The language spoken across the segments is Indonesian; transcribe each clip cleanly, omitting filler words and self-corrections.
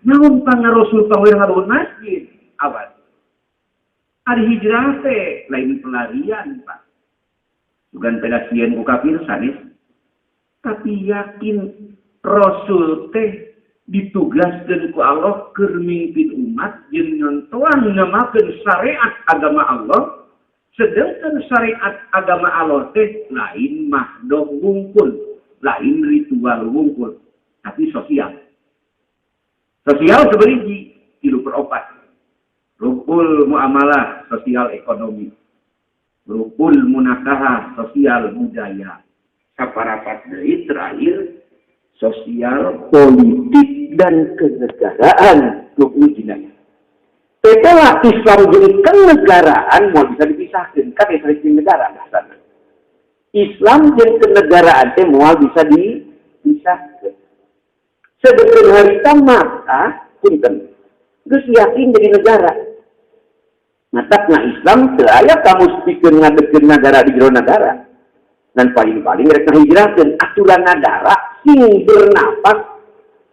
naon pangarosul pawir ngabangun masjid? Awas. Ari hijrah teh lain pelarian, Pak. Bukan pedasian ku kafir sanes. Tapi yakin Rasul teh ditugaskeun ku Allah keur mimpin umat jeung nyontohan ngamakeun syariat agama Allah. Sedangkan syariat agama Allah teh lain mahdoh wungkul, lain ritual wungkul, tapi sosial. Sosial sebenarnya tilu peropat. Rukul muamalah sosial ekonomi. Rukul munakahah sosial budaya. Saparapat dari terakhir sosial politik dan kenegaraan rukul jinayah. Setelah Islam jadi kenegaraan mau bisa dipisahkan kan Islam negara bahasana. Islam jadi kenegaraan teh mau bisa dipisahkan. Sebetulnya harita maka punten geus yakin jadi negara. Matakna Islam teu aya kamu pikeun ngadekeun negara di jero negara. Dan paling-paling rek ngahijrahkeun aturan negara sing bernapas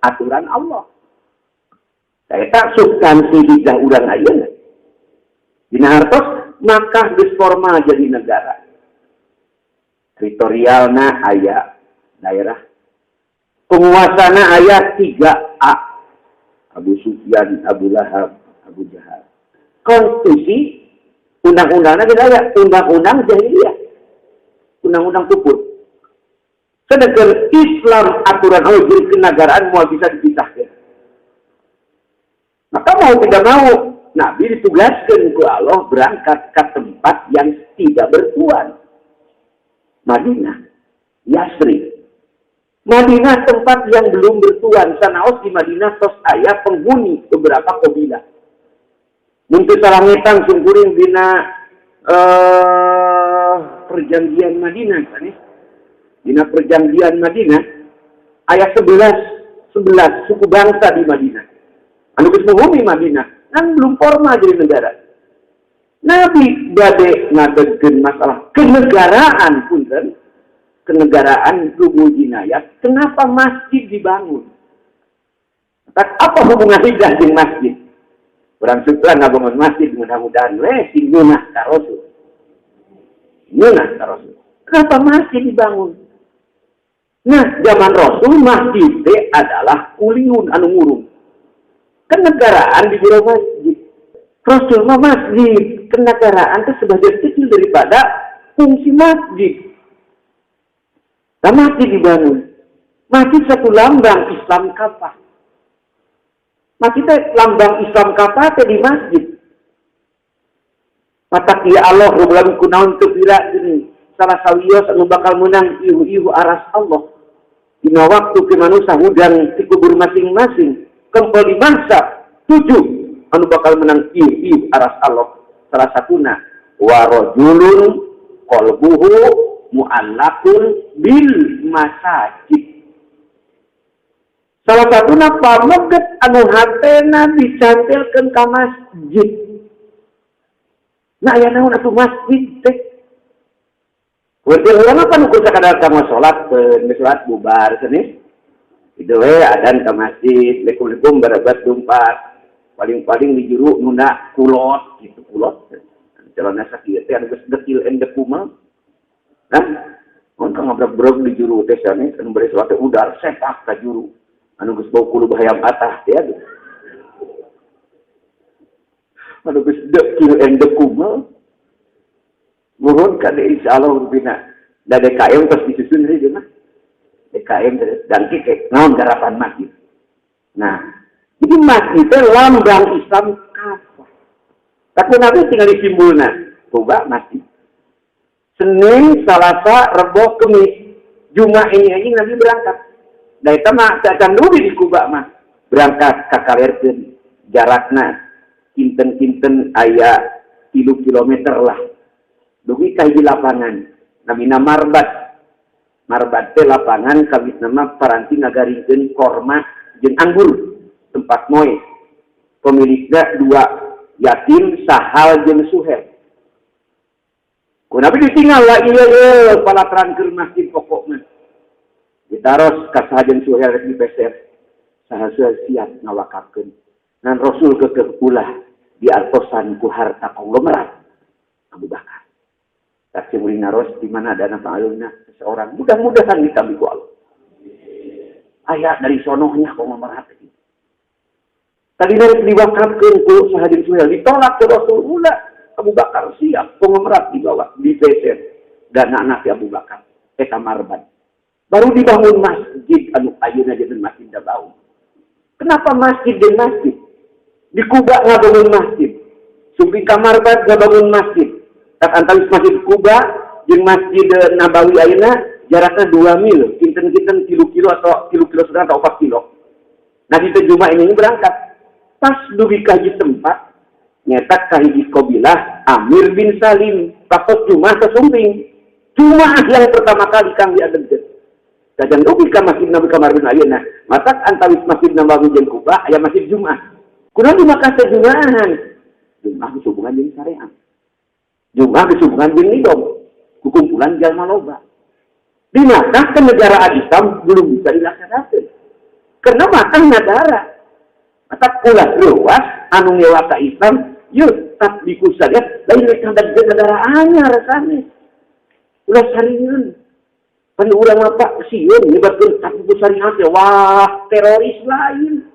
aturan Allah. Eta substansi hijrah urang ayeuna. Dina hartos maka geus formal jadi negara. Teritorialna aya daerah. Penguasana aya 3A. Abu Sufyan, Abu Lahab, Abu Jahal. Konstitusi undang-undangna geus aya, undang-undang jahiliyah. Undang-undang kufur. Sedangkan Islam aturan Allah jadi kenegaraan mau bisa dipisahkan. Maka mau tidak mau Nabi ditugaskan ke Allah berangkat ke tempat yang tidak bertuan. Madinah, Yasrib. Madinah tempat yang belum bertuan. Sanaos di Madinah tos aya penghuni beberapa kabilah. Untuk salangetan sungkuring dina perjanjian Madinah kan? Dina perjanjian Madinah ayat 11 suku bangsa di Madinah. Anu geus menghuni Madinah kan belum formal jadi negara. Nabi bade ngadegeun masalah kenegaraan punten, kenegaraan rukun jinayah. Kenapa masjid dibangun? Apa hubungan hijrah dengan masjid? Orang suka ngabangun masjid mudah-mudahan sing nyunah ka Rasul. Nyunah ka Rasul. Kenapa masjid dibangun? Nah, zaman Rasul masjid adalah kuliun anu ngurung. Kenegaraan di biro masjid. Rasul mah masjid. Kenegaraan itu sebagian kecil daripada fungsi masjid. Nah, masjid dibangun. Masjid satu lambang Islam kafah. Masjid lambang Islam kafah di masjid. Matak ya Allah rubulan kunaun tepira ini. Salah sawios anu bakal menang ihu-ihu aras Allah. Dina waktu ke manusia hudang di kubur masing-masing. Kembali mangsa 7 anu bakal menang ihu-ihu aras Allah. Salah satuna wa rajulun qalbuhu mu'allaqun bil masajid. Salah satuna pameget anu hatena dicantelkeun ka masjid. Nah, aya naon atuh masjid teh? Urang ulama kan ukur sakadar ka salat salat bubar seni. Itu we adan ka masjid, lekum-lekum barabat dumpat. Paling-paling di juru nunda kulot gitu kulot. Celana sakieu teh anu geus dekil endek kumaha. Nah, untuk ngobrol di juru teh sani anu bari salat udar sepak ka juru. Anu geus bau kulu bahayam atah teh atuh. Anu geus dekil endek kumaha. Mohon kada insyaallah rubina. Da DKM terus disusun deui mah. DKM dan kek naon garapan masjid. Nah, jadi masjid itu lambang Islam kafah. Tapi Nabi tinggal di simbolna. Coba masjid. Senin, Selasa, Rebo, Kemis. Jumat ini aja Nabi berangkat. Dari itu mah acan dulu di Kuba mah. Berangkat ke kalerkeun jarakna kinten-kinten aya 3 kilometer lah. Dugi ka hiji lapangan. Namina marbat. Marbat teh lapangan kabis nama paranti ngagaringkeun korma jeung anggur. Tempat moe. Pemiliknya 2 yatim, Sahal jeung Suhel. Ku Nabi ditinggal lah iya pala terangkeun masjid pokokna. Ditaros ka Sahal jeung Suhel di peser. saha siap ngawakapkeun. Nan Rasul kekeh ulah diartosan ku harta konglomerat Abu Bakar. Tak cemuri naros di mana ada anak ayunna seseorang. Mudah-mudahan ditambi ku Allah. Ayat dari sonohnya konglomerat itu. Tadi dari diwakafkeun ku sahadir suhel ditolak ke Rasul ulah Abu Bakar siap konglomerat dibawa di peser dan anak Abu Bakar eta marban. Baru dibangun masjid anu ayeuna jadi masjid Nabawi. Kenapa masjid dan masjid? Di Kuba ngabangun masjid. Sumping kamar bad ngabangun masjid. Tak antawis masjid Kuba jeung masjid Nabawi ayeuna jaraknya 2 mil. Kinten-kinten kilo atau kilo setengah atau 4 kilo. Nah di Jumat ini berangkat. Pas dugi ka hiji tempat nyetak ka hiji qabilah Amir bin Salim. Pakot Jumat ke Sumping. Jumat yang pertama kali kang diadegeun. Kadang dugi ka masjid Nabawi kamar bin ayeuna. Matak antawis masjid Nabawi jeung Kuba aya masjid Jumat. Kunaon dimakan sejumahan? Jumat hubungan jeung syariat. Jumat hubungan jeung nidom. Kumpulan jalma loba. Di mana kenegaraan Islam belum bisa dilaksanakan. Karena makan negara. Matak ulah luas anu ngewa ka Islam, yuk tak dikusaja lain rek handap negara anyar rasane. Ulah sariun. Pan urang apa sieun nyebatkeun tak syariat wah teroris lain.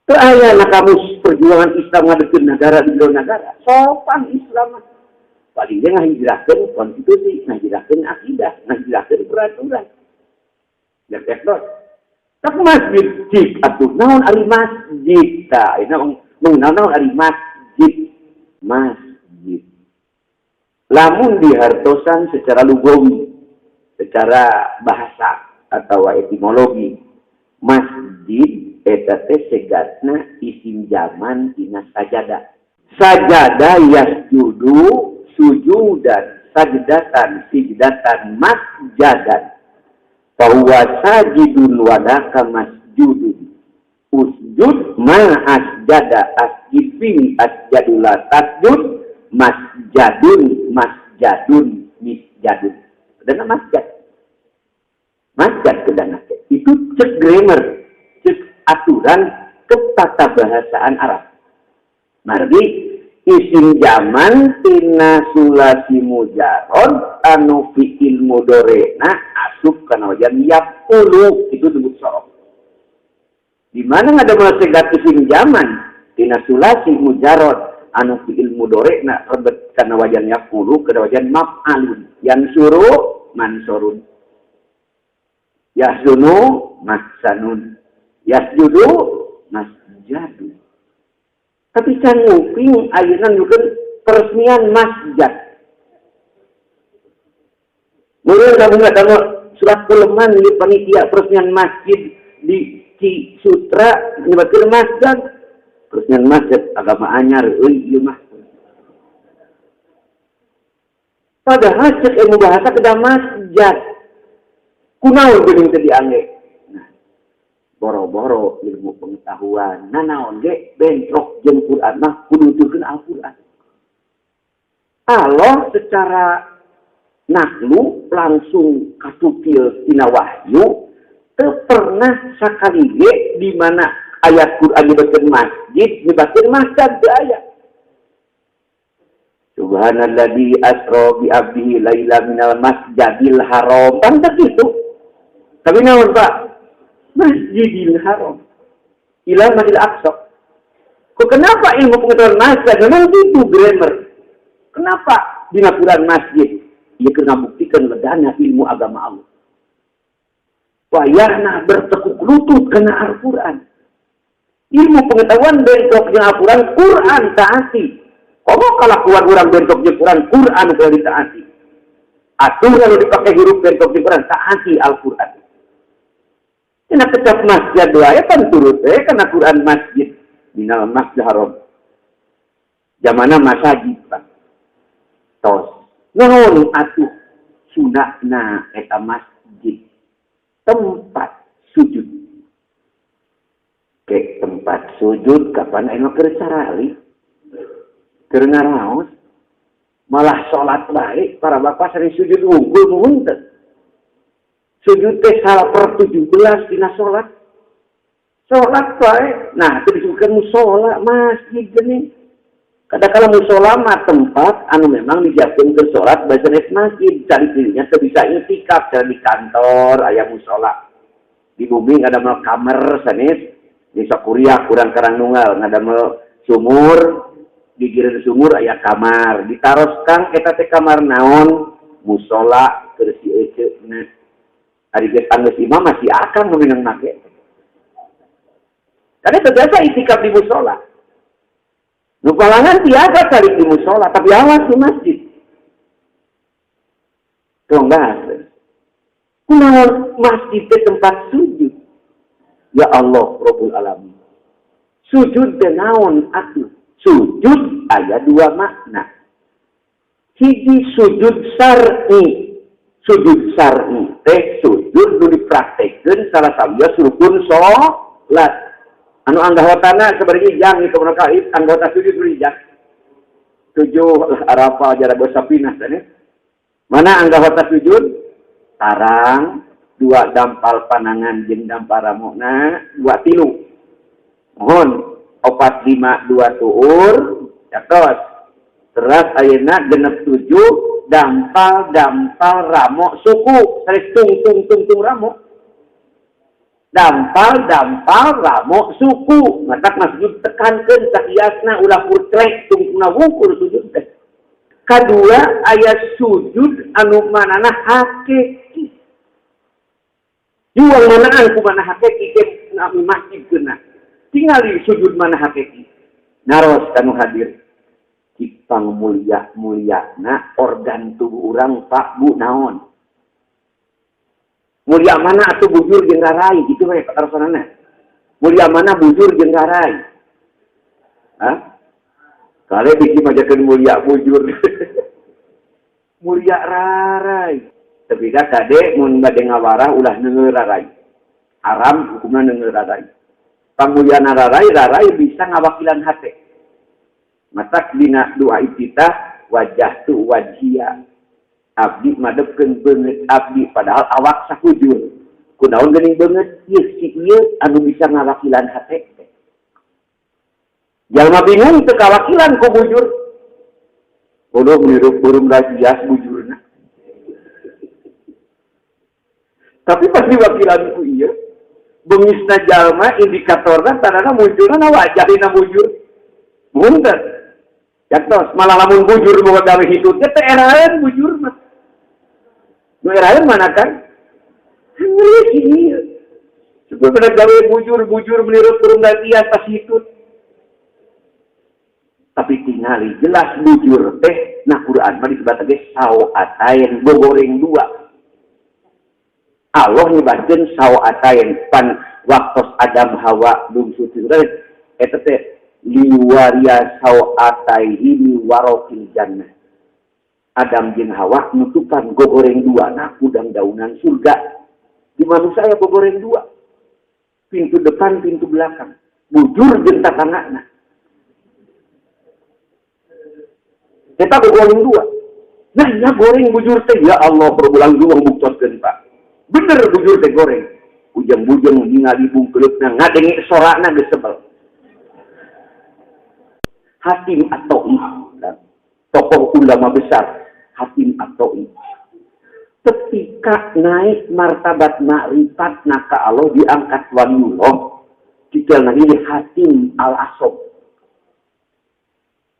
Teu aya na kamus perjuangan Islam ngadekeun negara di luar negara. Sopan Islam. Paling dia ngahijrahkeun konstitusi, ngahijrahkeun akidah, ngahijrahkeun peraturan. Ya tekdot. Tak masjid cik atuh naon ari masjid ta? Ina mengenal naon ari masjid. Masjid. Lamun dihartosan secara lugawi, secara bahasa atau etimologi, masjid eta teh segatna isim zaman tina sajadah. Sajadah yasjudu sujudan, sajdatan sijdatan masjadan. Bahwa sajidun wadaka masjudun. Usjud ma asjada asjidin asjadula tasjud masjadun masjadun misjadun. Kedana masjad. Masjad kedana. Itu cek grammar. Aturan ketatabahasaan Arab. Margi isim zaman tina sulasi mujarod anu fi'il mudorena asup kana wajan yapulu itu disebut sorof. Di mana ada segat isim zaman tina sulasi mujarod anu fi'il mudorena rebet kana wajan yapulu kana wajan maf'alun yang suruh mansurun yahzunu mahsanun yasjudu masjadu. Tapi can nguping ayeuna nukeun peresmian masjid. Mulai gabungan sama surat kuleman di panitia peresmian masjid di Cisutra nyebatkeun masjid. Peresmian masjid agama anyar euy ieu mah. Padahal cek ilmu bahasa kedah masjid. Kunaon geuning teu diangge? Boro-boro ilmu pengetahuan nanaon ge bentrok jeung Quran mah kudu nuturkeun Al-Qur'an. Allah secara naklu langsung katukil tina wahyu teu pernah sakali ge di mana ayat Quran nyebutkeun masjid nyebutkeun masjid teu aya. Subhanalladzi asra bi 'abdihi laila minal masjidil haram. Kan kitu. Tapi naon Pak? Masjidil Haram ila Masjidil Aqsa. Kok kenapa ilmu pengetahuan masjid memang itu grammar? Kenapa di Quran masjid? Ia kena buktikan ledana ilmu agama Allah. Wayahna bertekuk lutut kena Al-Quran. Ilmu pengetahuan bentuknya Al-Quran, Quran taati. Komo kalakuan orang bentuknya Quran kalau ditaati. Aturan yang dipakai huruf bentuknya Quran taati Al-Quran. Kena kecap masjid doa ya kan turut karena Quran masjid minal masjid haram. Zamana masajid Pak. Tos. Naon atuh sunahna eta masjid tempat sujud. Ke tempat sujud kapan anu keur carali? Keur ngaraos. Malah salat bae para bapak sering sujud unggul muhun teh. Sujud teh 1/17 dina salat. Salat bae. Nah, itu disebutkan musola, masjid geuning. Kadang-kala musola mah tempat anu memang dijadikan ke salat bae masjid. Cari dirinya teu bisa iktikaf cara di kantor aya musola. Di bumi ngadamel kamar sanes, di sakuriah kurang karang nunggal ngadamel sumur, di gireun sumur aya kamar. Ditaros kang eta teh kamar naon? Musola keur si eceuna. Ari geus tanggeus imam masih akang nu minang make. Karena terbiasa itikaf di musola. Nu palangan tiada kali di musola, tapi awas di masjid. Tong bahas. Kunaon masjid teh tempat sujud. Ya Allah, Rabbul Alamin. Sujud teh naon atuh? Sujud aya dua makna. Hiji sujud syar'i. Sujud syar'i teh sujud nu dipraktekkeun salah sawiya rukun salat. Anu anggotana sabari jang itu mereka anggota sujud berijang. 7 Arafah jarak Bosapinah tadi. Mana anggota sujud? Tarang, 2 dampal panangan jeung dampal ramona, 2 tilu. Mohon 4 5 2 tuur, catos. Terus ayeuna genep 7 dampal ramo suku, sanes tung ramo. Dampal ramo suku matak masjid tekankeun sakiasna ulah purtlek tungtungna wungkul sujud teh. Kadua aya sujud anu manana hakiki. Jual manaan ku mana hakiki ke anu masjid geuna. Tingali sujud mana hakiki. Naros kanu hadir. Cipang mulyana organ tubuh urang Pak Bu naon? Mulia mana atuh bujur jeung rarai gitu we patarsanana. Mulia mana bujur jeung rarai. Hah? Kale bisi majakeun mulia bujur. Mulia rarai. Tapi da kade mun bade ngawarah ulah neungeul rarai. Haram hukumna neungeul rarai. Pamuliana rarai bisa ngawakilan hate. Matak dina doa iftitah wajah tu wajhiya. Abdi madepkeun beungeut abdi padahal awak sakujur. Kunaon geuning beungeut? Ieu si ieu anu bisa ngawakilan hate. Jalma bingung teu kawakilan ku bujur. Kudu menirup burung rajias bujurna. Tapi pas diwakilan ku ieu, beungisna jalma indikatorna tandana munculna wajahina bujur. Munten. Jantos malah lamun bujur boga gawe hitut teh eraeun bujur mah. Nu eraeun mana kan? Heuh ieu. Sebab gawe bujur menirup burung rajias pas hitut. Tapi tingali jelas bujur teh nah Quran mah disebut ge sawatain bogoreng dua. Allah nyebatkeun sawatain pan waktos Adam Hawa bungsu teh eta teh liwaria sawataihi warokil jannah. Adam jeung Hawa nutupan gogoreng dua na udang daunan surga. Di manusia aya gogoreng dua. Pintu depan, pintu belakang. Bujur jeung tatanana. Eta goreng dua. Nah, ya goreng bujur teh ya Allah berulang dua buktokeun Pak. Bener bujur teh goreng. Ujang-bujang ningali bungkeleupna ngadenge sorana geus sebel. Hakim At-Ta'i, tokoh ulama besar Hakim At-Ta'i. Ketika naik martabat makrifat ka Allah diangkat waliullah, dikenal ini Hakim Al-Asob.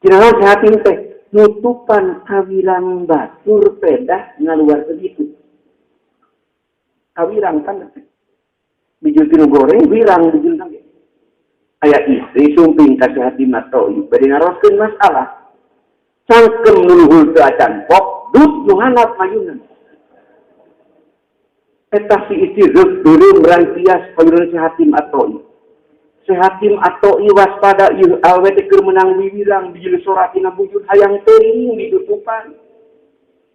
Kira-kira si Hakim teh nutupan kawirang batur pedah ngaluar segitu. Kawirang kan bijil tinu goreng wirang bijil kan. Aya istri sumping kasih hati At-Ta'i bade ngaroskeun masalah. Cangkem nuluhul teu acan pok dut nu hanap mayunan. Eta si istri reuk beureum rantias payunan si Hakim At-Ta'i. Si Hakim At-Ta'i waspada ieu awe teh keur meunang wiwirang bijil soratina bujur hayang teuing ditutupan.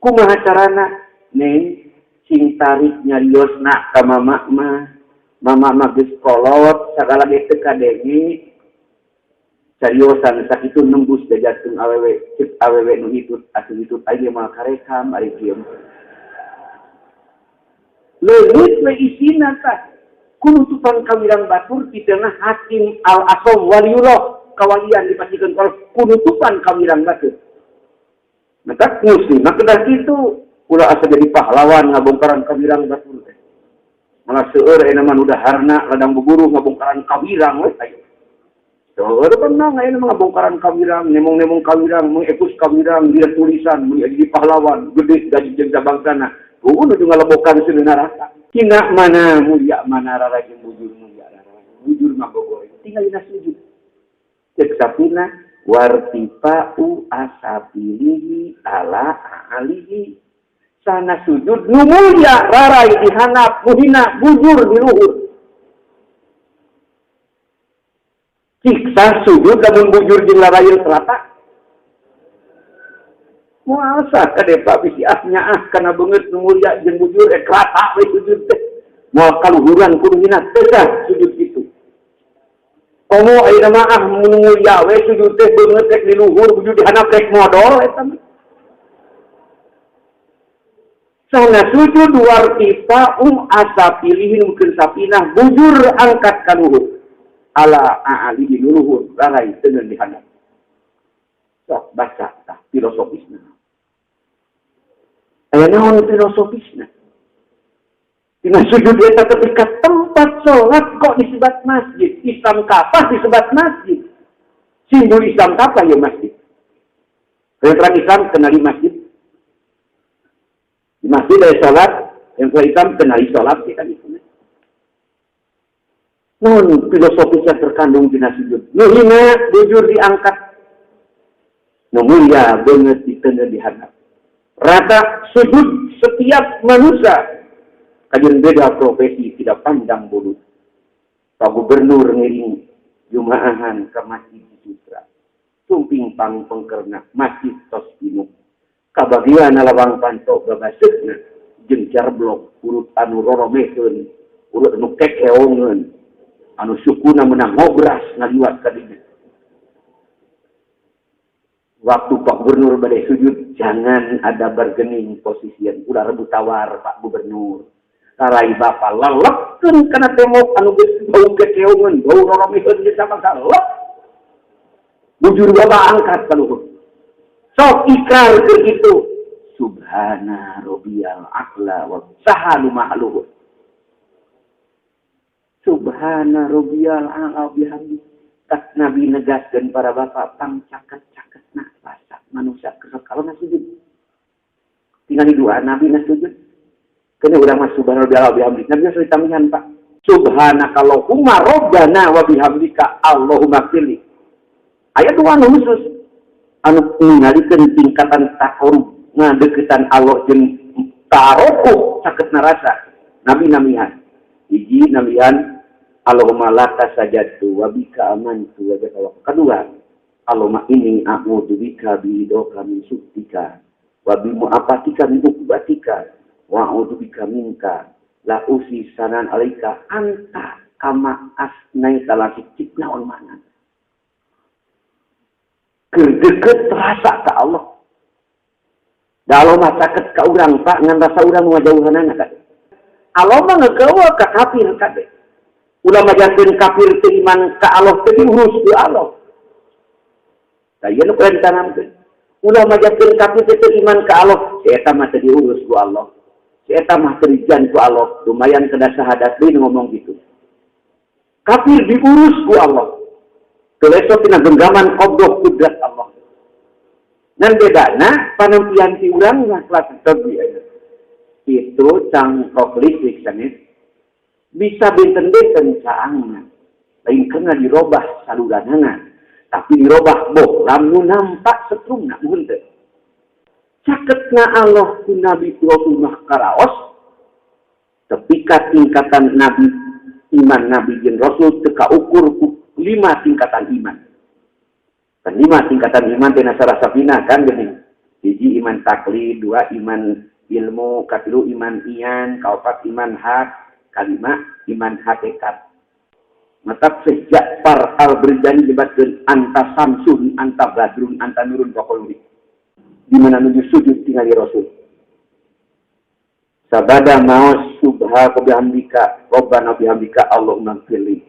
Kumaha carana? Neng sing tarik nyariosna ka mama mah geus kolot sagala ge teu kadenge. Cariosan sakitu nembus jajakeun awewe, ceuk awewe nu hitut asuh hitut aya moal karekam ari kieu. Leut we isina tah. Kunutupan kawirang batur di tengah Hakim Al-Asom waliullah kawalian dipastikan kalau kunutupan kawirang batur. Maka muslim, maka dari itu ulah asa jadi pahlawan ngabongkaran kawirang batur teh. Malah seueur aya mah udah harna ladang buburu ngabongkaran kawirang we ayo. Seueur pernah aya mah ngabongkaran kawirang, nemong-nemong kawirang, mengepus kawirang, dia tulisan menjadi pahlawan, gede gaji jeung bangsana. Kudu nu ngalebokan seuneu neraka. Tina mana mulia mana rara jeung bujur mulia rara. Bujur mah bogor. Tinggalina sujud. Cek sapina wartifa'u asabilihi ala alihi. Sana sujud nu mulia rarai dihanap muhina bujur di luhur. Siksa sujud lamun bujur jeung larayeun selata. Muasa kade Pak bisi ahnya kana beungeut nu mulia jeung bujur rata we sujud teh. Moal kaluhuran kudu hina teh sujud kitu. Komo ayeuna mah mun mulia we sujud teh beungeut rek di luhur bujur dihanap rek modal eta mah. Sana sujud wartifa asa pilihin mungkin sapinah bujur angkat ka luhur. Ala a'alihi luhur larai teungeun dihanap. Sok baca tah filosofisna. Aya naon filosofisna? Dina sujud eta ketika tempat sholat kok disebat masjid. Islam kapas disebat masjid. Simbol Islam apa ya masjid? Orang Islam kenali masjid. Di masjid ada sholat, yang orang Islam kenali sholat kita di sana. Non filosofisnya terkandung di sujud. Nuhina bujur diangkat. Nu mulia beungeut diteungeun dihanap. Rata sujud setiap manusia. Kajian beda profesi tidak pandang bulu. Pak Gubernur ngiring jumaahan ke Masjid Sutra. Sumping pang pengkerna Masjid tos binung. Kabagian lawang panto babaseukna jeung jarblok urut anu roromekeun, urut anu kekeongeun, anu sukuna meunang ngobras ngaliwat ka dieu. Waktu Pak Gubernur bade sujud, jangan ada bergening posisian. Udah rebut tawar Pak Gubernur. Tarai Bapak lalekkeun kana tembok anu geus bau kekeongeun, bau roromekeun geus samangka lep. Bujur Bapak angkat ka luhur. Sok ikrar ke itu. Subhana rabbiyal a'la wa sahalu ma'luhu. Subhana rabbiyal a'la bihamdi. Tak Nabi negaskeun para bapak pangcaket-caketna bahasa manusia kesekalana sujud. Tinggal dua Nabi na sujud. Kene urang mah subhana rabbiyal bihamdi. Nabi geus ditamihan Pak. Subhanakallahumma rabbana wa bihamdika Allahumma qili. Ayat dua khusus. Anu ningalikeun tingkatan takarub ngadeukeutan Allah jeung tarokuh saketna rasa. Nabi namihan. Hiji namihan Allahumma laka sajadtu wa bika amantu wa bika wa kedua Allahumma inni a'udzu bika biridhoka min suktika wa bi mu'afatika min uqbatika wa a'udzu bika minka la usi sanan alaika anta kama asnaita la cipna on mana. Kedeket rasa ke Allah. Dalam masyarakat ke orang Pak, ngan rasa orang ngajauhanana kan. Allah mah ngagawa ka kafir kade. Ulah majankeun kafir teu iman ka Allah teu diurus ku Allah. Da ieu nu kudu ditanamkeun. Ulah majankeun kafir teu iman ka Allah, si eta mah teu diurus ku Allah. Si eta mah teu dijan ku Allah. Lumayan kada syahadat deui ngomong gitu. Kafir diurus ku Allah. Kelesok tina genggaman qobdoh kudrat Allah. Dan bedana panampian si urang lah kelas tebi itu cangkok listrik sanes bisa benten-benten caangna. Lain kena dirobah saluranana, tapi dirobah bohlam nu nampak setrumna mun teh. Caketna Allah ku Nabi Rasulullah karaos tepi ka tingkatan Nabi iman Nabi jeung Rasul teu kaukur ku 5 tingkatan iman. Kan 5 tingkatan iman teh nasara sapina kan geuning. Hiji iman taklid, 2 iman ilmu, katilu iman iyan, kaopat iman hak, kalima iman hakikat. Mata sejak par al berjanji jebatkeun anta samsun, anta badrun, anta nurun pokoknya. Di mana nuju sujud tinggali Rasul. Sabada maos subhan subhanaka bihamdika rabbana bihamdika Allahumma firli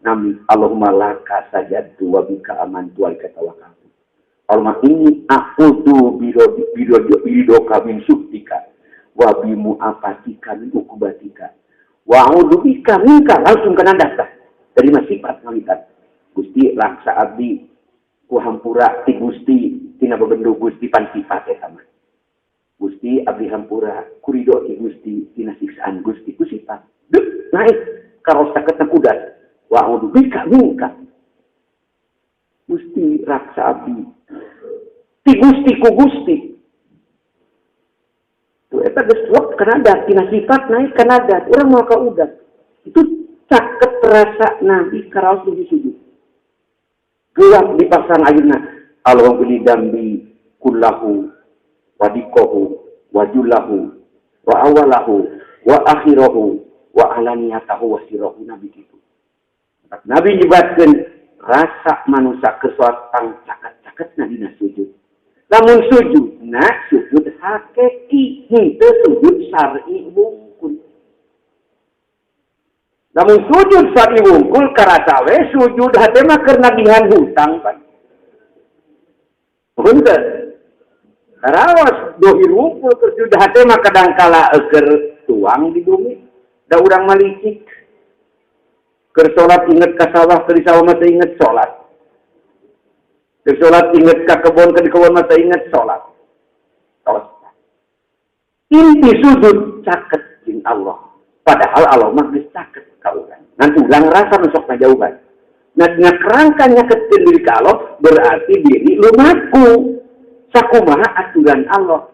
nami Allahumma laka sajadtu wa bika amantu wa bika tawakkaltu Allahumma inni a'udzu biridhoka min syuktika wa bimu'afatika min uqubatika wa a'udzu bika minka langsung kana dasar dari sifat ngalikat Gusti laksa abdi ku hampura ti Gusti tina bebendu Gusti pan sifat eta mah Gusti abdi hampura kurido ti Gusti tina siksaan Gusti ku sifat duk naik karos saketna kudat wa a'udzu bika minka Gusti raksa abdi ti Gusti ku Gusti tu eta geus wak kana dat tina sifat naik kana dat urang moal ka udat itu caket rasa nabi karaos di sujud gelap dipasang ayeuna Allahumma dambi kullahu wadikohu wajulahu wa awalahu wa akhirahu wa alaniyatahu wa sirahu nabi gitu. Nabi nyebatkeun rasa manusia kesuatan caket-caketna dina sujud. Lamun sujud, sujud hakiki, henteu sujud syar'i wungkul. Lamun sujud syar'i wungkul karasa we sujud hate mah keur nagihan hutang pan. Henteu Karawas dohir wungkul sujud hate mah kadangkala keur tuang di bumi. Da urang malicik. Keur salat inget ka sawah, keur di sawah mah teu inget salat. Keur salat inget ka kebon, keur di kebon mah teu inget salat. Inti sujud caket jeung Allah. Padahal Allah mah geus caket ka urang. Nanti urang rasa masuk ngajauhan. Nah, kerangka nyaketkeun diri ka Allah berarti diri lumaku. Sakumaha aturan Allah.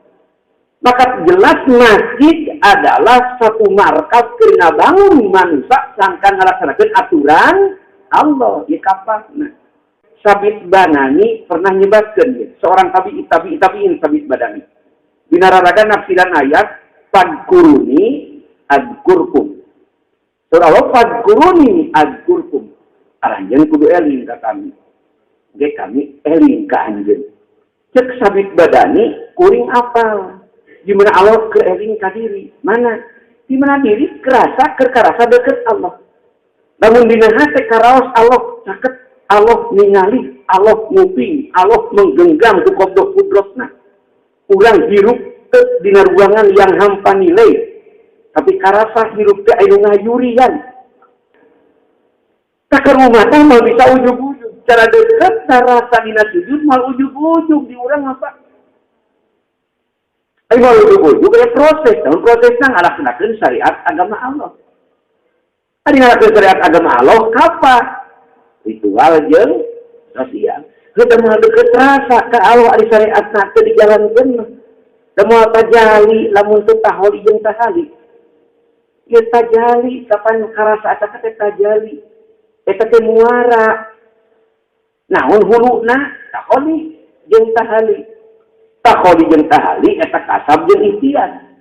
Maka jelas masjid adalah satu markas kena bangun manusia sangkan ngelaksanakan aturan Allah. Ya kapan? Sabit Banani pernah nyebatkan seorang tabi'in Sabit Banani. Dinararakan nafsiran ayat fadkuruni adkurkum. Surah Allah fadkuruni adkurkum. Aranjeun kudu eling ka kami. Ge kami eling ka anjeun. Cek Sabit Badani kuring apal. Di mana Allah keeling ka diri. Mana? Di mana diri kerasa deket Allah. Namun dina hate karaos Allah caket, Allah ningali, Allah nguping, Allah menggenggam ku kodok kudrotna. Urang hirup dina ruangan yang hampa nilai. Tapi karasa hirup teh anu ngayurian. Tak rumah teh mau bisa ujug-ujug. Cara dekat rasa dina sujud mal ujug-ujug di urang apa? Ayo mal ujug-ujug aya proses, namun prosesna ngalaksanakeun syariat agama Allah. Ari ngalaksanakeun syariat agama Allah kapa? Ritual jeung sosial. Kita mau dekat rasa ka Allah ari syariatna teu dijalankeun. Da moal tajali lamun teu taholi jeung tahali. Ieu tajali kapan karasa eta teh tajali. Eta teh muara. Naon huluna taholi jeung tahali. Taholi jeung tahali eta kasab jeung ikhtiar.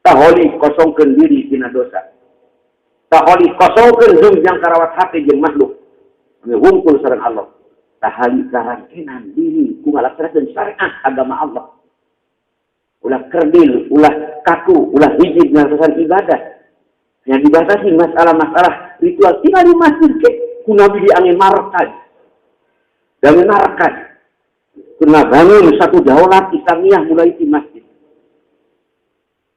Taholi kosongkeun diri tina dosa. Taholi kosongkeun jeung karawat hati jeung makhluk. Ngumpul sareng Allah. Tahali karantenan diri ku ngalaksanakeun syariat agama Allah. Ulah kerdil, ulah kaku, ulah hiji ngalaksanakeun ibadah. Yang dibatasi masalah-masalah ritual tinggal di masjid ke ku nabi diangin markaz. Dan markaz. Kena bangun satu daulat Islamiyah mulai di masjid.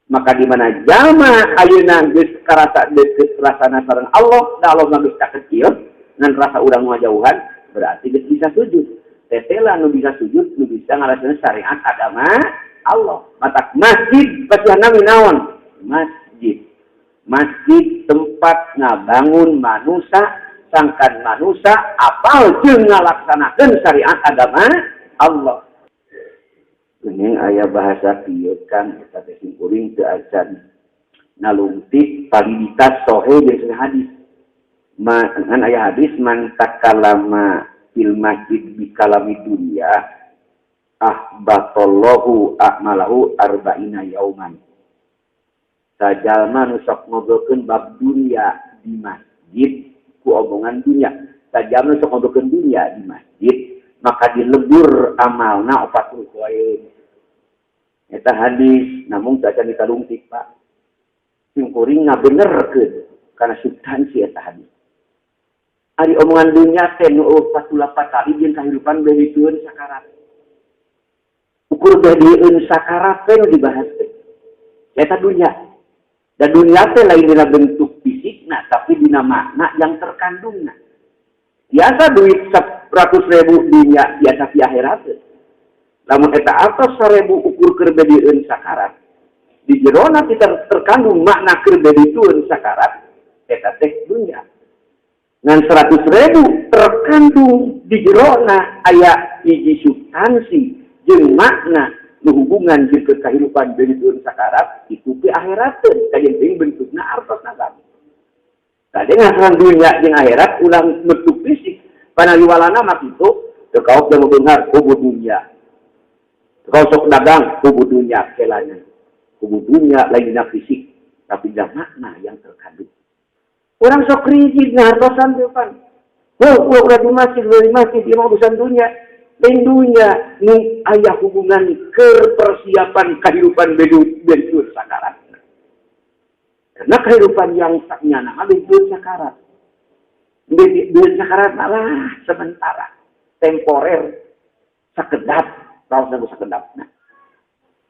Maka di mana jama ayeuna geus karasa deukeut rasana sareng Allah, da Allah geus kecil ngan rasa urang ngajauhan, berarti geus bisa sujud. Tetela nu bisa sujud, nu bisa ngalaksanakeun syariat agama Allah. Mata masjid bacana naon? Masjid. Masjid tempat ngabangun manusia, sangkan manusia apal jeung ngalaksanakeun syariat agama Allah. Ini aya bahasa kieu kan eta teh kuring teu acan nalungtik validitas sahih jeung hadis. Ngan aya hadis man takallama fil masjid bi kalami dunya ahbatallahu a'malahu arba'ina yauman. Sajalma nu sok ngobrolkeun bab dunia di masjid ku omongan dunia. Sajalma nu sok ngobrolkeun dunia di masjid, maka dilebur amalna 40 poin. Eta hadis namun cacan dikalungtik Pak. Sing kuring ngabenerkeun kana substansi eta hadis. Ari omongan dunya teh nu 48 kali jeung kahirupan behikeun sakarat. Ukur behikeun sakarat teh dibahas teh. Eta dunya. Dan dunia teh lain dina bentuk fisikna tapi dina makna yang terkandungna. Biasa duit 100.000 dunia biasa di akhirat. Lamun eta atas 1.000 ukur keur bedieun sakarat. Di jerona kita terkandung makna keur bedieun sakarat eta teh dunia. Ngan 100.000 terkandung di jerona aya hiji substansi jeung makna nu hubungan jeung kehidupan bedieun sakarat itu ke akhirat teh kajen bentukna artos nagan. Tadi ngasaran dunia jeung akhirat ulang bentuk fisik panaliwalana mah kitu teu kaok jeung beunghar kubur dunia. Teu sok dagang kubur dunia kelana. Kubur dunia lain dina fisik tapi dina makna yang terkandung. Orang sok rigid ngartosan teh pan. Ulah di masjid dia mau urusan dunia. Lain dunia nu aya hubungan ke persiapan kehidupan bedieun sakarat. Karena kehidupan yang saknya nama bedieun sakarat. Bedieun sakarat malah sementara, temporer, sakedap, raos nu sakedapna.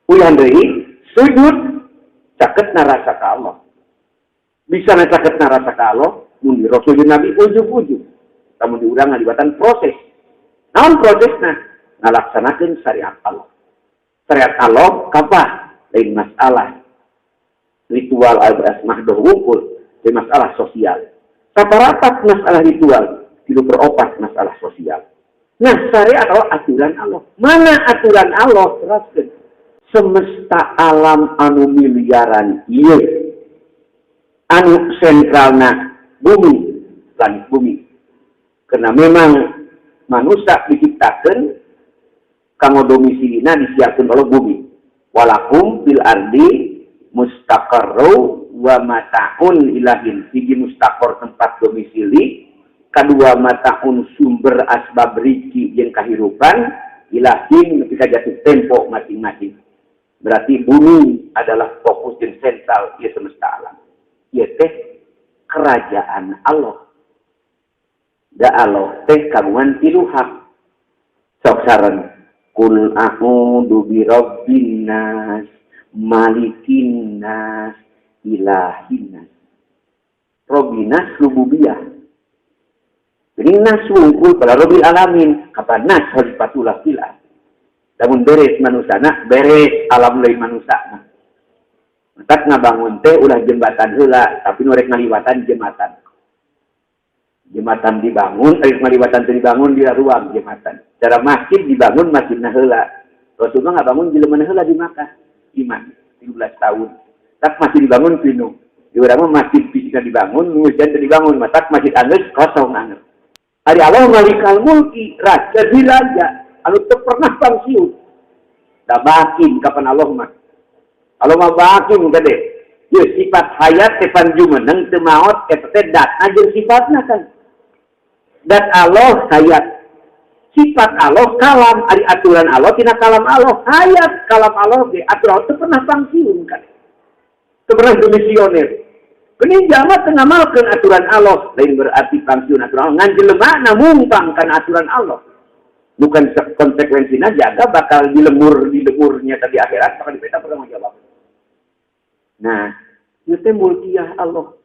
Uyan deui sujud saketna rasa ka Allah. Bisa na saketna rasa ka Allah, mun di Rasul Nabi ujug-ujug. Kamu diurang ngalibatan proses. Naon prosesna? Ngalaksanakeun syariat Allah. Syariat Allah kapah? Lain masalah ritual al-asmah doh wungkul, lain masalah sosial. Saparapat masalah ritual, tilu beropat masalah sosial. Nah, syariat Allah aturan Allah. Mana aturan Allah? Teraskeun. Semesta alam anu miliaran ieu. Anu sentralna bumi, langit bumi. Karena memang manusia diciptakan kanggo domisilina disiapkeun oleh bumi. Walakum bil ardi mustaqarru wa mata'un ilahin. Siji mustaqor tempat domisili, kedua mata'un sumber asbab rizki jeung kahirupan, ilahin ketika jatuh tempo masing-masing. Berarti bumi adalah fokus dan sentral ieu semesta alam. Ieu teh kerajaan Allah. Da Allah teh kagungan tilu hak. Sok saran kul a'udzu birabbin nas malikin nas ilahin nas. Robbinas rububiyah. Jadi nas wungkul pada Rabbil alamin, kapan nas halifatullah fil ard. Lamun beres manusana beres alam lain manusana. Matak ngabangun teh ulah jembatan heula tapi nu rek ngaliwatan jembatan. Jembatan dibangun, ngaliwatan teu dibangun di ruang jembatan. Cara masjid dibangun masjidna heula. Rasulullah ngabangun jelema heula di Makkah. Iman 13 tahun. Tak masih dibangun pinu. Di urang mah masjid fisikna dibangun, mujan teu dibangun, matak masjid anggeus kosong anggeus. Ari Allah malikal mulki, raja di raja, anu teu pernah pangsiun. Da bakin kapan Allah mah. Allah mah bakin gede. Ye sifat hayat teh panjumeneng teu maot eta teh dat ajeun sifatna kan. Dan Allah hayat. Sifat Allah kalam, ari aturan Allah tina kalam Allah hayat, kalam Allah ge aturan teu pernah pangsiun kan. Teu pernah demisioner. Kening jalma teu ngamalkeun aturan Allah, lain berarti pangsiun aturan Allah. Ngan jelema na mumpang kana aturan Allah. Bukan konsekuensina jaga bakal dilemurnya tadi akhirat bakal dipeta pertama jawab. Nah, itu teh mulkiyah Allah.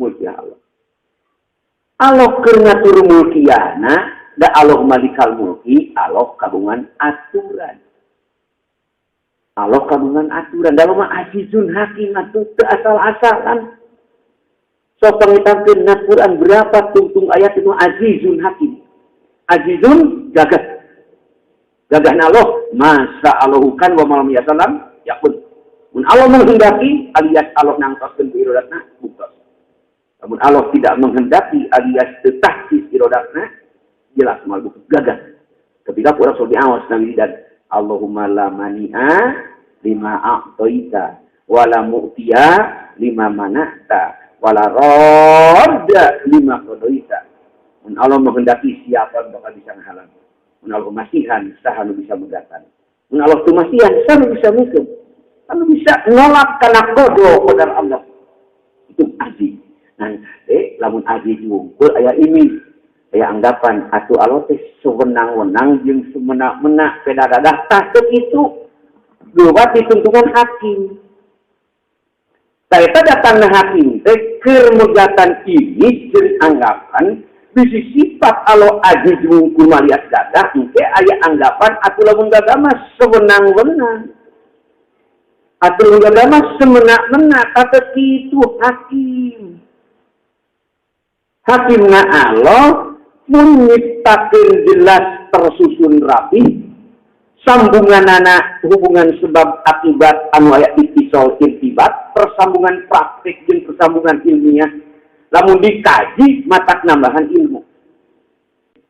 Mulkiyah Allah. Allah keur ngatur mulkiyahna, da Allah malikal mulki, Allah kagungan aturan. Allah kagungan aturan. Dalam mah azizun hakim atuh teu asal-asalan. So pangitakeun na Quran berapa tungtung ayat itu azizun hakim. Azizun gagah. Gagahna Allah, masa Allahukan wa malam yasalam yakun. Mun Allah menghendaki alias Allah nangtoskeun irodatna buktos. Namun Allah tidak menghendaki alias tetahsis irodatna jelas mal buktos gagah. Ketika Quran surah awas nabi dan Allahumma la mani'a lima a'taita wa la mu'tiya lima mana'ta wa la radda lima qadaita. Mun Allah menghendaki siapa bakal bisa ngahalang. Mun Allah masihan saha nu bisa megatan. Mun Allah teu masihan saha nu bisa mikeun. Kalau bisa nolak karena kodo kodar Allah. Itu aji. Nah, lamun aji diungkul aya ini. Aya anggapan atuh Allah teh sewenang-wenang jeung semena-mena pedadadah tah teu kitu. Luwat dituntungan hakim. Taeta datangna hakim teh keur megatan ini jeung anggapan bisi sifat Allah aji diungkul malias dadah engke aya anggapan atuh lamun gagama sewenang-wenang. Atuh agama semena-mena kata itu hakim. Hakimna Allah menciptakan jelas tersusun rapi. Sambungan anak hubungan sebab akibat anu aya ittisal irtibat, persambungan praktik dan persambungan ilmiah. Lamun dikaji matak nambahan ilmu.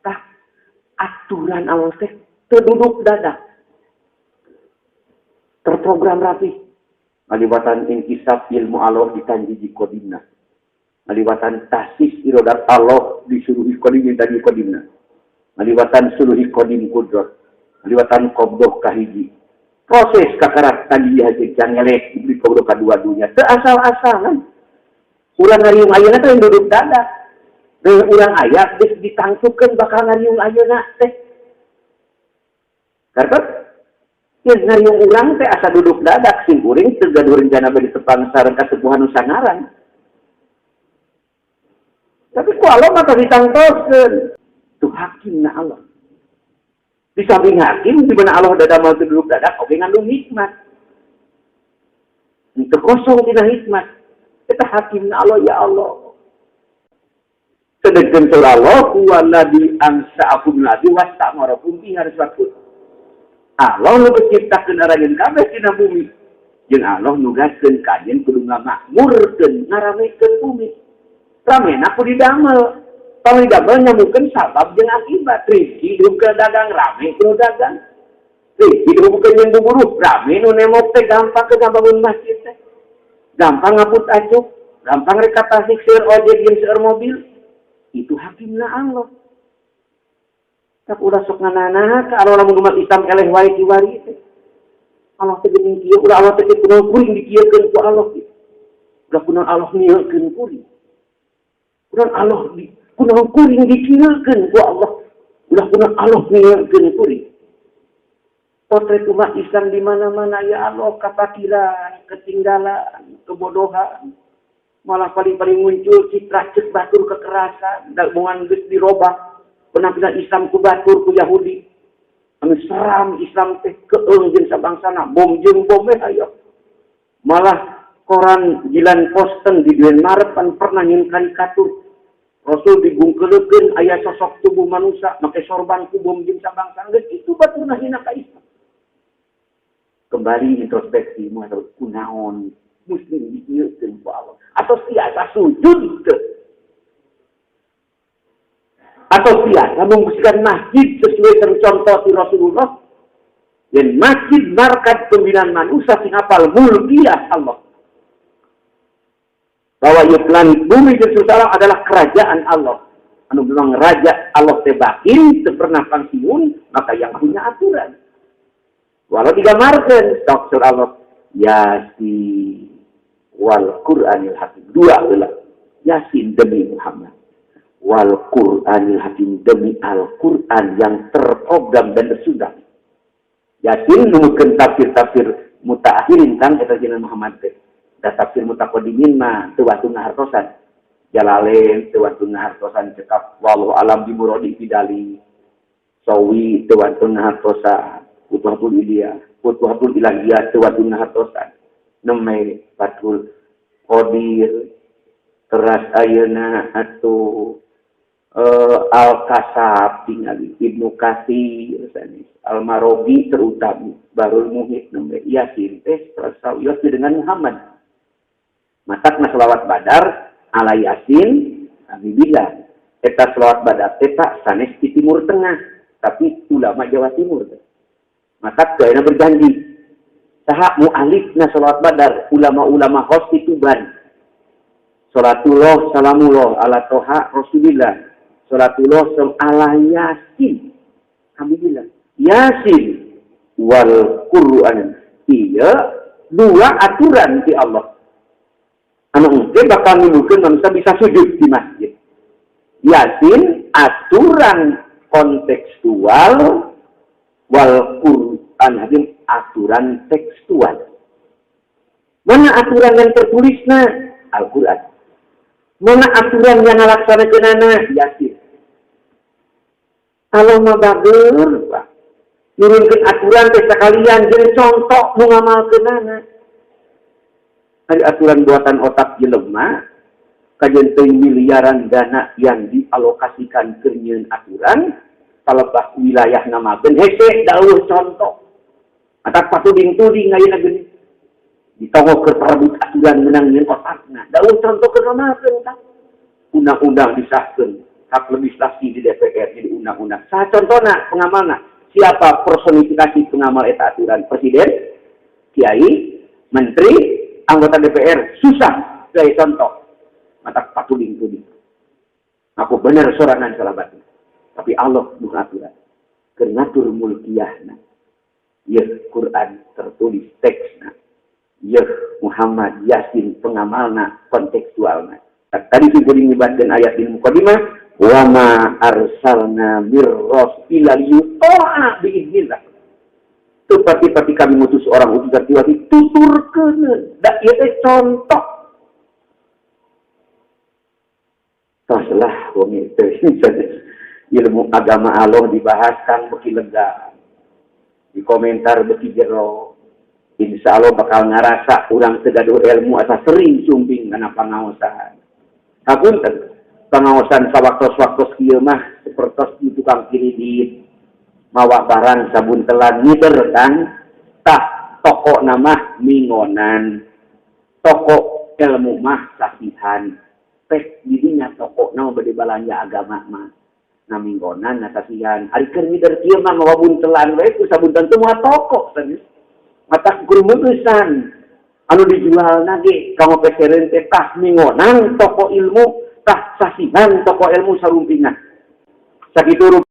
Tah aturan Allah teh terduduk dadak. Terprogram rapi. Malibatan inkisab ilmu Allah ditanji kodimna. Malibatan tasis irodat Allah disuruh kodim tadi kodimna. Malibatan suluhi kodim kudrat. Malibatan qobdoh kahiji. Proses kakarat tadi hasil jangelek diberi qobdoh kedua dunia. Seasal-asalan. Ulang ngariung ayeuna teh duduk dadak. Ulang ayat geus ditangsukeun bakal ngariung ayeuna teh. Karena yang ngariung urang teh asa duduk dadak sing kuring teu gaduh rencana bade tepang sareng kasepuhan nusanaran. Tapi ku Allah mah ditangtoskeun. Tu hakimna Allah. Di samping hakim di mana Allah dada mau duduk dadak oge ngandung hikmat. Itu kosong tina hikmat. Kita hakimna Allah ya Allah. Sedangkan Allah huwallazi ansa'akum ladzi wastamarakum bihi harsakut. Allah nu menciptakeun arageun kabeh tina bumi. Jeung Allah nugaskeun kajen kudu ngamakmurkeun ngaramekeun bumi. Ramena kudu didamel. Kalau didamel nyambungkeun sabab jeung akibat. Rezeki hidup ke dagang rame kudu dagang. Rezeki hidup ke jeung buburuh rame nu nemok teh gampang ke bangun masjid teh. Gampang ngaput acuh, gampang rek tasik seueur ojek jeung seueur mobil. Itu hakimna Allah. Tak udah sok nganana ka Allah lamun umat Islam eleh wae kiwari teh. Allah teh geuning kieu, udah Allah teh kunaon kuring dikieukeun ku Allah kieu. Udah kunaon Allah nieukeun kuring. Udah Allah kunaon kuring dikieukeun ku Allah. Udah kunaon Allah nieukeun kuring. Potret umat Islam di mana-mana ya Allah kapakiran, ketinggalan, kebodohan. Malah paling-paling muncul citra cek batur kekerasan, dagungan geus dirobah. Penampilan Islam ku batur ku Yahudi. Anu seram Islam teh keung jeung sabangsana, bom jeung bom ayo. Malah koran Jilan Posten di bulan Maret pan pernah nyin karikatur. Rasul digungkeulekeun aya sosok tubuh manusia make sorban ku bom jeung sabangsana geus itu baturna hina ka Islam. Kembali introspeksi atau kunaon muslim dikieukeun ku Allah atau siasa sujud atau siasa membersihkan masjid sesuai tercontoh di Rasulullah dan masjid markas pembinaan manusia sing apal mulkiyah Allah bahwa planet bumi dan sesuatu adalah kerajaan Allah anu memang raja Allah tebakin pernah pensiun maka yang punya aturan. Walau digamarkan, Dr. Allah, Yasin wal Qur'anil Hakim. Dua adalah Yasin demi Muhammad. Wal Qur'anil Hakim demi Al-Qur'an yang terprogram dan tersudah. Yasin numukeun tafsir-tafsir mutaakhirin kan kata jenengan Muhammad teh. Da tafsir mutaqaddimin mah teu watu ngahartosan. Jalalain teu watu ngahartosan cekap wallahu alam bi muradi bidali. Sawi teu watu ngahartosan. Futuhatul Iliyah, Futuhatul Ilahiyah, Tewadun Hatosan, Nemai, Fatul Qadir, Teras Ayana, atau Al-Kasab, tinggali, Ibnu Katsir, Al-Marobi, terutama, Barul Muhid, Nemai, Yasin, Rasawiyah, dengan Muhammad. Matakna selawat badar, ala Yasin, kami bilang, eta selawat badar, eta sanes di Timur Tengah, tapi ulama Jawa Timur, maka kayaknya berjanji sahak mu'alifna salat badar ulama-ulama khos itu ban salatullah salamullah ala toha rasulillah salatullah ala yasin kami bilang yasin wal qur'an iya dua aturan di Allah. Anu engke bakal nimbulkeun manusia bisa sujud di masjid. Yasin aturan kontekstual, wal Quran hakim aturan tekstual. Mana aturan yang tertulisnya? Al-Quran. Mana aturan yang ngalaksanakeunana? Yasin. Kalau mah bager, Pak. Ngirimkeun aturan teh sakalian jeung contoh nu ngamalkeunana. Ada aturan buatan otak jelema, kajian teuing miliaran dana yang dialokasikan ke nyieun aturan, kalebah wilayah namakeun hese dawuh contoh. Atak patuding-tuding ayeuna geuning. Ditongok ke perebut aturan menang nyeun otakna. Dawuh contoh ke namakeun tah. Undang-undang disahkeun, hak legislasi di DPR jadi undang-undang. Saha contohna pengamalna? Siapa personifikasi pengamal eta aturan? Presiden, kiai, menteri, anggota DPR. Susah gaya contoh. Mata patuding-tuding. Aku benar sorangan salabatna. Tapi Allah bukan aturan. Kenatur mulkiyahna. Ya Quran tertulis teksna. Ya Muhammad Yasin pengamalna kontekstualna. Tadi kuring ngibatkeun ayat di mukadimah, wa ma arsalna mir rasulil yutaa biiznillah. Tepati-pati kami mutus orang utusan tiwati tuturkeun. Da ieu teh contoh. Taslah wong itu ilmu agama Allah dibahaskan beki lega. Di komentar beki jero. Insya Allah bakal ngarasa urang tegaduh ilmu asa sering sumbing karena pangaosan. Hapunten pangaosan sawaktos-waktos kieu mah sapertos di tukang kredit mawa barang sabuntelan ngiter kan tah toko nama mingonan toko ilmu mah sasihan pek didinya toko nama bade balanja agama mah na minggonan na sasihan ari keur ngiter kieu mah mawa buntelan we ku sabuntelan teh moal toko teh mata gurumutusan anu dijual nage kamu peseren teh tah mingonan toko ilmu tah sasihan toko ilmu sarumpingan sakitu